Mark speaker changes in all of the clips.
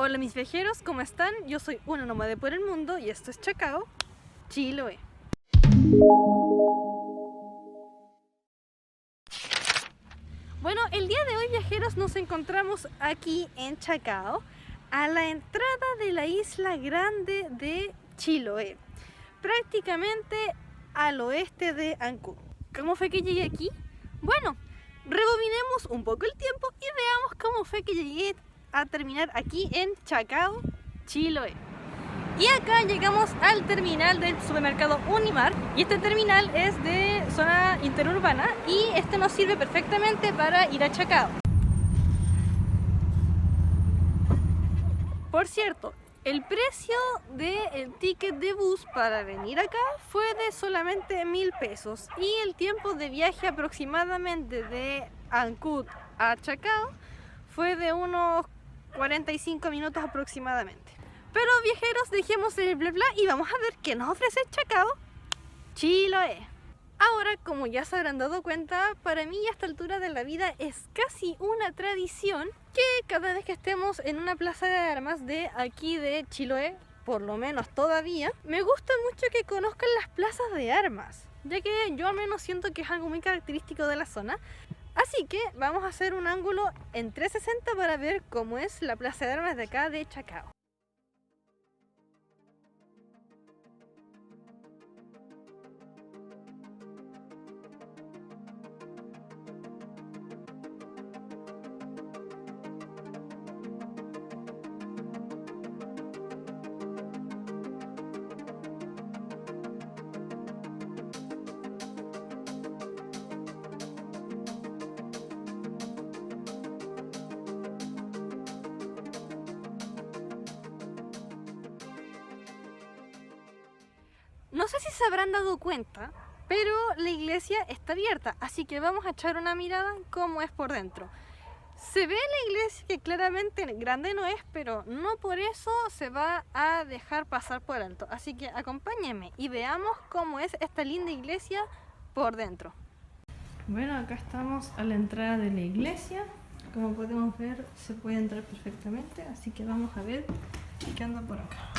Speaker 1: Hola mis viajeros, ¿cómo están? Yo soy una nómade por el mundo y esto es Chacao, Chiloé. Bueno, el día de hoy viajeros nos encontramos aquí en Chacao, a la entrada de la isla grande de Chiloé, prácticamente al oeste de Ancud. ¿Cómo fue que llegué aquí? Bueno, rebobinemos un poco el tiempo y veamos cómo fue que llegué a terminar aquí en Chacao, Chiloé. Y acá llegamos al terminal del supermercado Unimar, y este terminal es de zona interurbana y este nos sirve perfectamente para ir a Chacao. Por cierto, el precio del ticket de bus para venir acá fue de solamente 1000 pesos y el tiempo de viaje aproximadamente de Ancud a Chacao fue de unos 45 minutos aproximadamente. Pero viajeros, dejemos el bla bla y vamos a ver qué nos ofrece Chacao, Chiloé. Ahora, como ya se habrán dado cuenta, para mí a esta altura de la vida es casi una tradición que cada vez que estemos en una plaza de armas de aquí de Chiloé, por lo menos todavía, me gusta mucho que conozcan las plazas de armas, ya que yo al menos siento que es algo muy característico de la zona. Así que vamos a hacer un ángulo en 360 para ver cómo es la plaza de armas de acá de Chacao. No sé si se habrán dado cuenta, pero la iglesia está abierta, así que vamos a echar una mirada cómo es por dentro. Se ve la iglesia que claramente grande no es, pero no por eso se va a dejar pasar por alto. Así que acompáñenme y veamos cómo es esta linda iglesia por dentro. Bueno, acá estamos a la entrada de la iglesia. Como podemos ver, se puede entrar perfectamente, así que vamos a ver qué anda por acá.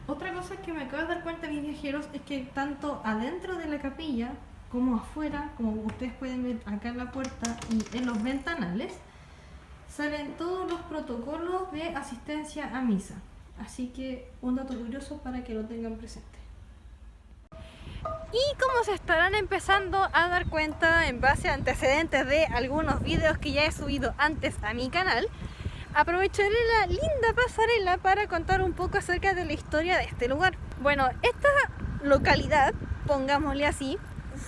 Speaker 1: Otra cosa que me acabo de dar cuenta, mis viajeros, es que tanto adentro de la capilla como afuera, como ustedes pueden ver acá en la puerta y en los ventanales, salen todos los protocolos de asistencia a misa. Así que un dato curioso para que lo tengan presente. Y como se estarán empezando a dar cuenta en base a antecedentes de algunos videos que ya he subido antes a mi canal, aprovecharé la linda pasarela para contar un poco acerca de la historia de este lugar. Bueno, esta localidad, pongámosle así,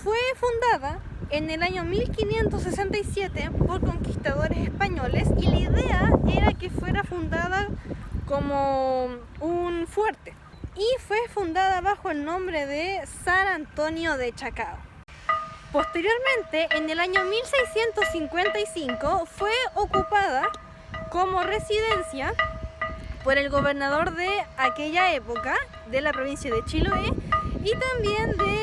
Speaker 1: fue fundada en el año 1567 por conquistadores españoles y la idea era que fuera fundada como un fuerte y fue fundada bajo el nombre de San Antonio de Chacao. Posteriormente, en el año 1655 fue ocupada como residencia por el gobernador de aquella época de la provincia de Chiloé y también de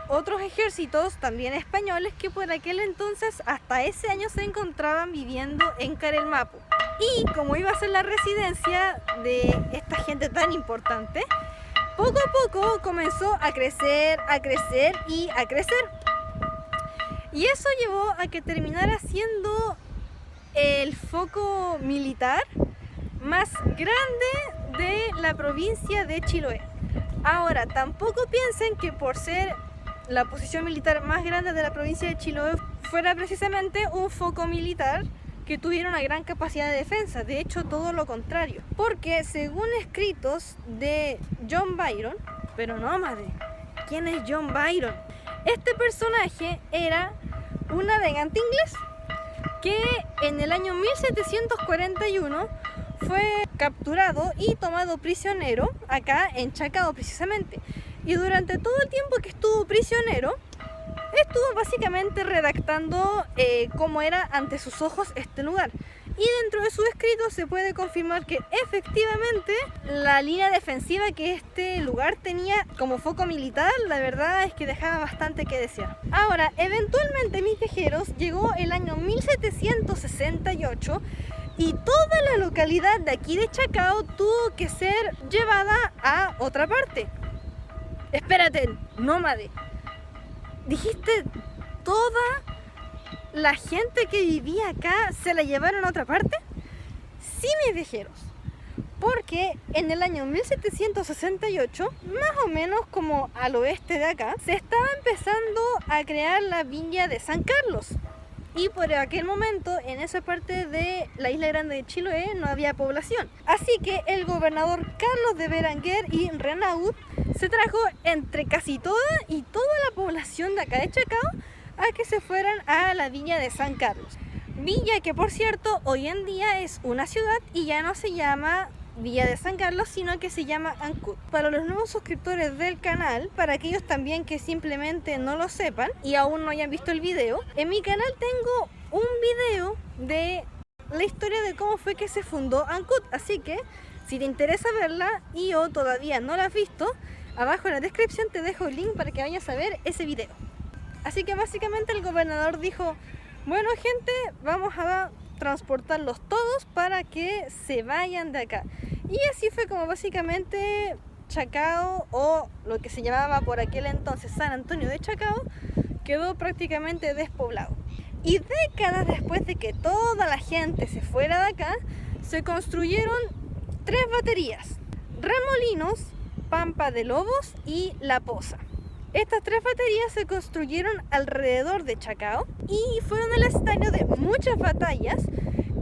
Speaker 1: otros ejércitos también españoles que por aquel entonces hasta ese año se encontraban viviendo en Carelmapo. Y como iba a ser la residencia de esta gente tan importante, poco a poco comenzó a crecer y a crecer. Y eso llevó a que terminara siendo el foco militar más grande de la provincia de Chiloé. Ahora, tampoco piensen que por ser la posición militar más grande de la provincia de Chiloé fuera precisamente un foco militar que tuviera una gran capacidad de defensa. De hecho, todo lo contrario, porque según escritos de John Byron, pero no madre, ¿quién es John Byron? Este personaje era un navegante inglés que en el año 1741 fue capturado y tomado prisionero acá en Chacao precisamente. Y durante todo el tiempo que estuvo prisionero, estuvo básicamente redactando cómo era ante sus ojos este lugar. Y dentro de su escrito se puede confirmar que efectivamente la línea defensiva que este lugar tenía como foco militar, la verdad es que dejaba bastante que desear. Ahora, eventualmente, mis viajeros, llegó el año 1768 y toda la localidad de aquí de Chacao tuvo que ser llevada a otra parte. Espérate, nómade. ¿Dijiste toda la gente que vivía acá se la llevaron a otra parte? Sí, mis viajeros. Porque en el año 1768, más o menos como al oeste de acá, se estaba empezando a crear la villa de San Carlos. Y por aquel momento, en esa parte de la isla grande de Chiloé, no había población. Así que el gobernador Carlos de Berenguer y Renaud se trajo entre casi toda la población de acá de Chacao a que se fueran a la villa de San Carlos. Villa que, por cierto, hoy en día es una ciudad y ya no se llama Villa de San Carlos, sino que se llama Ancud. Para los nuevos suscriptores del canal, para aquellos también que simplemente no lo sepan y aún no hayan visto el video, en mi canal tengo un video de la historia de cómo fue que se fundó Ancud. Así que, si te interesa verla y o todavía no la has visto, abajo en la descripción te dejo el link para que vayas a ver ese video. Así que básicamente el gobernador dijo: bueno, gente, vamos a transportarlos todos para que se vayan de acá. Y así fue como básicamente Chacao, o lo que se llamaba por aquel entonces San Antonio de Chacao, quedó prácticamente despoblado. Y décadas después de que toda la gente se fuera de acá, se construyeron 3 baterías: Remolinos, Pampa de Lobos y La Poza. Estas 3 baterías se construyeron alrededor de Chacao y fueron el escenario de muchas batallas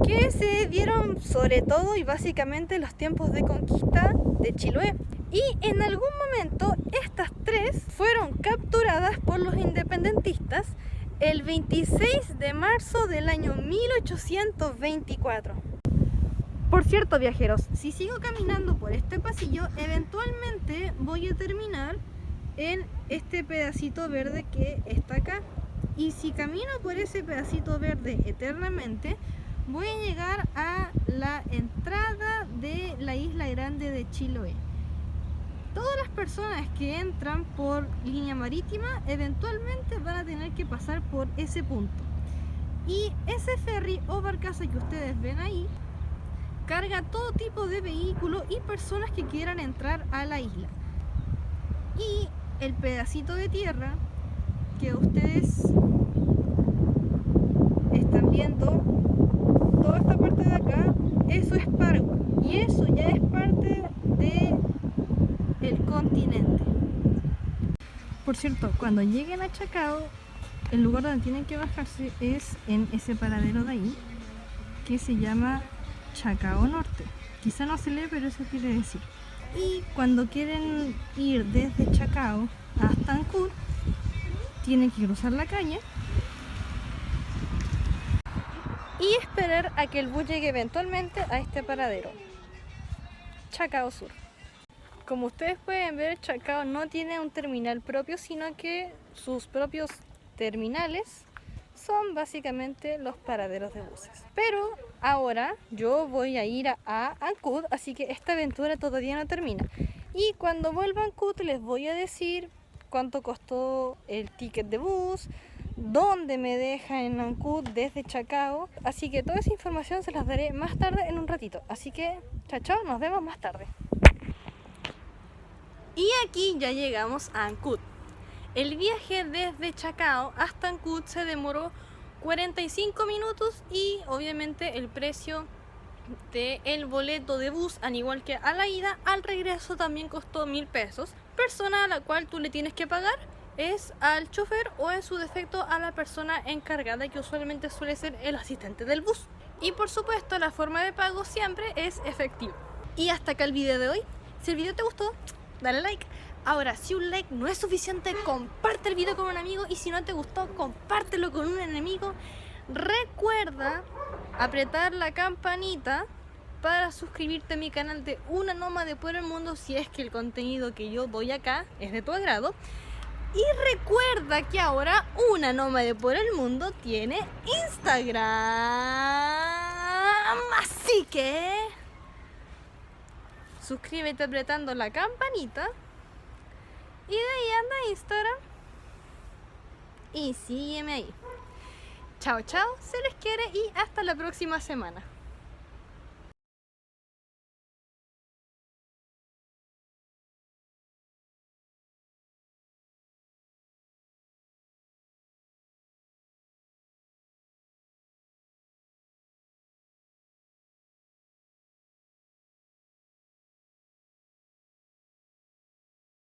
Speaker 1: que se dieron sobre todo y básicamente en los tiempos de conquista de Chiloé. Y en algún momento estas 3 fueron capturadas por los independentistas el 26 de marzo del año 1824. Por cierto, viajeros, si sigo caminando por este pasillo, eventualmente voy a terminar en este pedacito verde que está acá. Y si camino por ese pedacito verde eternamente, voy a llegar a la entrada de la isla grande de Chiloé. Todas las personas que entran por línea marítima eventualmente van a tener que pasar por ese punto. Y ese ferry o barcaza que ustedes ven ahí carga todo tipo de vehículos y personas que quieran entrar a la isla. Y el pedacito de tierra que ustedes están viendo, toda esta parte de acá, eso es Pargua. Y eso ya es parte del continente. Por cierto, cuando lleguen a Chacao, el lugar donde tienen que bajarse es en ese paradero de ahí, que se llama Chacao Norte. Quizá no se lee, pero eso quiere decir. Y cuando quieren ir desde Chacao hasta Ancud, tienen que cruzar la calle y esperar a que el bus llegue eventualmente a este paradero, Chacao Sur. Como ustedes pueden ver, Chacao no tiene un terminal propio, sino que sus propios terminales son básicamente los paraderos de buses. Pero ahora yo voy a ir a Ancud, así que esta aventura todavía no termina. Y cuando vuelva a Ancud les voy a decir cuánto costó el ticket de bus, dónde me deja en Ancud desde Chacao. Así que toda esa información se las daré más tarde en un ratito. Así que chao, chao, nos vemos más tarde. Y aquí ya llegamos a Ancud. El viaje desde Chacao hasta Ancud se demoró 45 minutos y obviamente el precio del boleto de bus, al igual que a la ida, al regreso también costó 1000 pesos. Persona a la cual tú le tienes que pagar es al chofer o en su defecto a la persona encargada, que usualmente suele ser el asistente del bus. Y por supuesto la forma de pago siempre es efectivo. Y hasta acá el video de hoy. Si el video te gustó, dale like. Ahora, si un like no es suficiente, comparte el video con un amigo, y si no te gustó, compártelo con un enemigo. Recuerda apretar la campanita para suscribirte a mi canal de Una Nómade por el Mundo si es que el contenido que yo doy acá es de tu agrado. Y recuerda que ahora Una Nómade por el Mundo tiene Instagram. Así que suscríbete apretando la campanita. Y de ahí anda Instagram. Y sígueme ahí. Chao, chao, se les quiere y hasta la próxima semana.